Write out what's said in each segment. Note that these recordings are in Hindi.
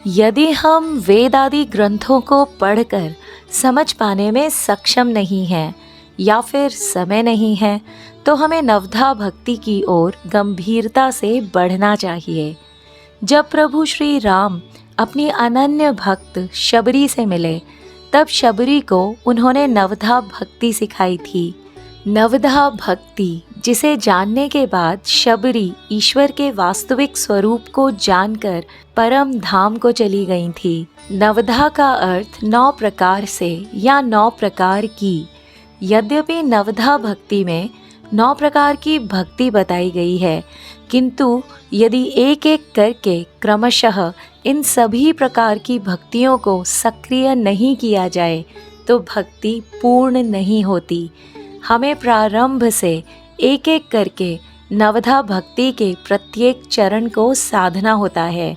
यदि हम वेद आदि ग्रंथों को पढ़कर समझ पाने में सक्षम नहीं हैं या फिर समय नहीं है, तो हमें नवधा भक्ति की ओर गंभीरता से बढ़ना चाहिए। जब प्रभु श्री राम अपनी अनन्य भक्त शबरी से मिले, तब शबरी को उन्होंने नवधा भक्ति सिखाई थी। नवधा भक्ति, जिसे जानने के बाद शबरी ईश्वर के वास्तविक स्वरूप को जानकर परम धाम को चली गई थी। नवधा का अर्थ 9 प्रकार से या 9 प्रकार की। यद्यपि नवधा भक्ति में 9 प्रकार की भक्ति बताई गई है, किंतु यदि एक एक करके क्रमशः इन सभी प्रकार की भक्तियों को सक्रिय नहीं किया जाए तो भक्ति पूर्ण नहीं होती। हमें प्रारंभ से एक एक करके नवधा भक्ति के प्रत्येक चरण को साधना होता है।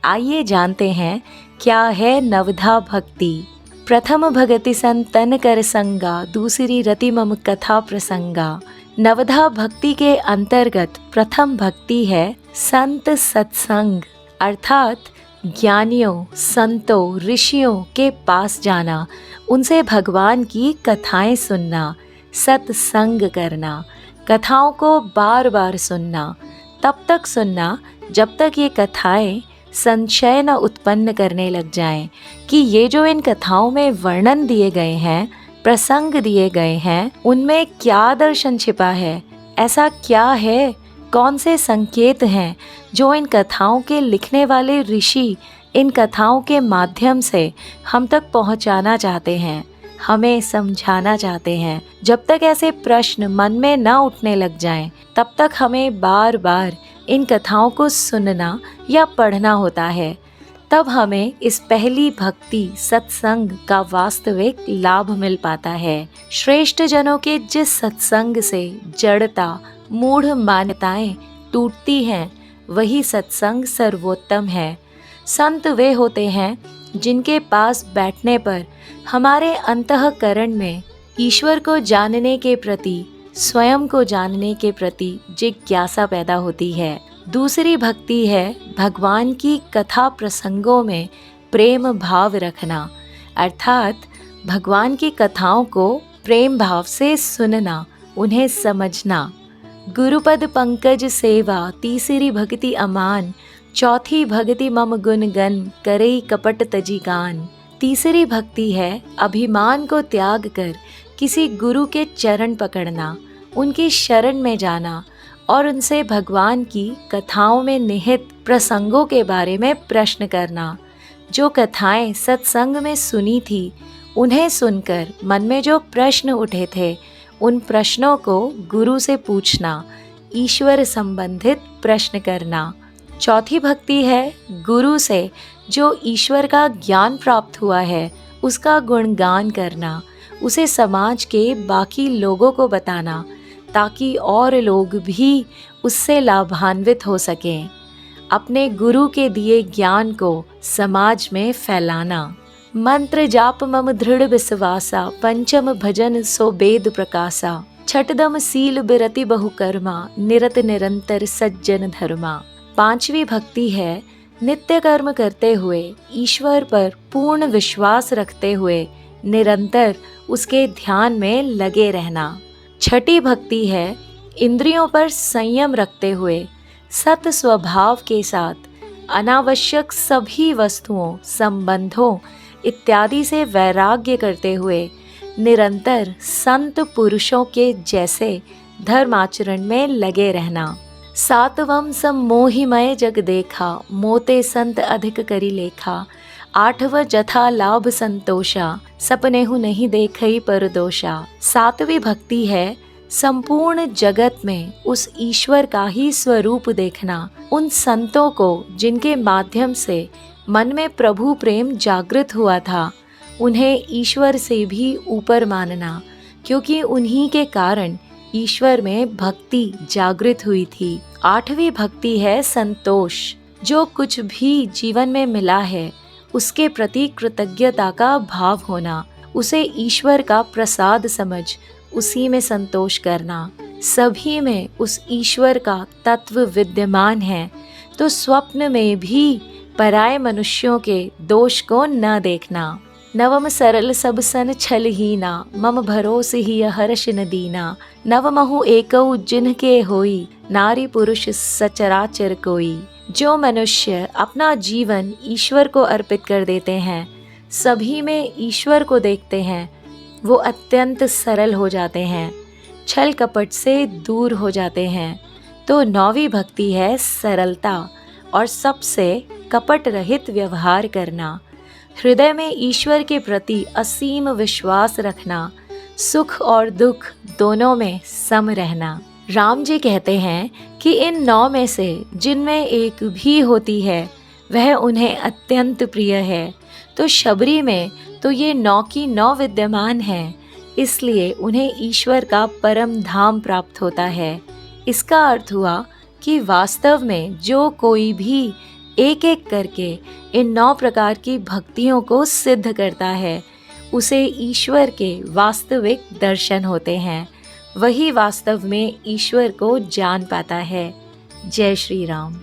आइए जानते हैं क्या है नवधा भक्ति। प्रथम भगति संतन कर संगा, दूसरी रति मम कथा प्रसंगा। नवधा भक्ति के अंतर्गत प्रथम भक्ति है संत सत्संग, अर्थात ज्ञानियों, संतों, ऋषियों के पास जाना, उनसे भगवान की कथाएं सुनना, सत्संग करना, कथाओं को बार बार सुनना, तब तक सुनना जब तक ये कथाएं संशय न उत्पन्न करने लग जाएं कि ये जो इन कथाओं में वर्णन दिए गए हैं, प्रसंग दिए गए हैं, उनमें क्या दर्शन छिपा है, ऐसा क्या है, कौन से संकेत हैं जो इन कथाओं के लिखने वाले ऋषि इन कथाओं के माध्यम से हम तक पहुंचाना चाहते हैं, हमें समझाना चाहते हैं। जब तक ऐसे प्रश्न मन में न उठने लग जाएं, तब तक हमें बार बार इन कथाओं को सुनना या पढ़ना होता है। तब हमें इस पहली भक्ति सत्संग का वास्तविक लाभ मिल पाता है। श्रेष्ठ जनों के जिस सत्संग से जड़ता, मूढ़ मान्यताएं टूटती हैं, वही सत्संग सर्वोत्तम है। संत वे होते हैं जिनके पास बैठने पर हमारे अंतःकरण में ईश्वर को जानने के प्रति, स्वयं को जानने के प्रति जिज्ञासा पैदा होती है। दूसरी भक्ति है भगवान की कथा प्रसंगों में प्रेम भाव रखना, अर्थात भगवान की कथाओं को प्रेम भाव से सुनना, उन्हें समझना। गुरुपद पंकज सेवा, तीसरी भक्ति अमान, चौथी भक्ति मम गुण गन, करई कपट तजी गान। तीसरी भक्ति है अभिमान को त्याग कर किसी गुरु के चरण पकड़ना, उनकी शरण में जाना और उनसे भगवान की कथाओं में निहित प्रसंगों के बारे में प्रश्न करना। जो कथाएं सत्संग में सुनी थी, उन्हें सुनकर मन में जो प्रश्न उठे थे, उन प्रश्नों को गुरु से पूछना, ईश्वर संबंधित प्रश्न करना। चौथी भक्ति है गुरु से जो ईश्वर का ज्ञान प्राप्त हुआ है, उसका गुणगान करना, उसे समाज के बाकी लोगों को बताना, ताकि और लोग भी उससे लाभान्वित हो सकें। अपने गुरु के दिए ज्ञान को समाज में फैलाना। मंत्र जाप मम दृढ़ विश्वासा, पंचम भजन सो वेद प्रकाशा। छठदम सील बिरति बहुकर्मा, निरत निरंतर सज्जन धर्मा। पांचवी भक्ति है नित्य कर्म करते हुए, ईश्वर पर पूर्ण विश्वास रखते हुए निरंतर उसके ध्यान में लगे रहना। छठी भक्ति है इंद्रियों पर संयम रखते हुए सत स्वभाव के साथ अनावश्यक सभी वस्तुओं, संबंधों इत्यादि से वैराग्य करते हुए निरंतर संत पुरुषों के जैसे धर्माचरण में लगे रहना। सातवम सम्मोहिमय जग देखा, मोते संत अधिक करी लेखा। आठव जथा लाभ संतोषा, सपनेहु नहीं देखई पर दोषा। सातवीं भक्ति है संपूर्ण जगत में उस ईश्वर का ही स्वरूप देखना, उन संतों को जिनके माध्यम से मन में प्रभु प्रेम जागृत हुआ था, उन्हें ईश्वर से भी ऊपर मानना, क्योंकि उन्हीं के कारण ईश्वर में भक्ति जागृत हुई थी। आठवीं भक्ति है संतोष। जो कुछ भी जीवन में मिला है, उसके प्रति कृतज्ञता का भाव होना, उसे ईश्वर का प्रसाद समझ उसी में संतोष करना। सभी में उस ईश्वर का तत्व विद्यमान है, तो स्वप्न में भी पराये मनुष्यों के दोष को न देखना। नवम सरल सब सन छल हीना, मम भरोस ही हर्ष न दीना। नव महु एकौ जिनके होई, नारी पुरुष सचराचर कोई। जो मनुष्य अपना जीवन ईश्वर को अर्पित कर देते हैं, सभी में ईश्वर को देखते हैं, वो अत्यंत सरल हो जाते हैं, छल कपट से दूर हो जाते हैं। तो नौवीं भक्ति है सरलता और सबसे कपट रहित व्यवहार करना। हृदय में ईश्वर के प्रति असीम विश्वास रखना, सुख और दुख दोनों में सम रहना। राम जी कहते हैं कि इन 9 में से जिनमें एक भी होती है वह उन्हें अत्यंत प्रिय है। तो शबरी में तो ये 9 की 9 विद्यमान हैं, इसलिए उन्हें ईश्वर का परम धाम प्राप्त होता है। इसका अर्थ हुआ कि वास्तव में जो कोई भी एक एक करके इन 9 प्रकार की भक्तियों को सिद्ध करता है, उसे ईश्वर के वास्तविक दर्शन होते हैं। वही वास्तव में ईश्वर को जान पाता है। जय श्री राम।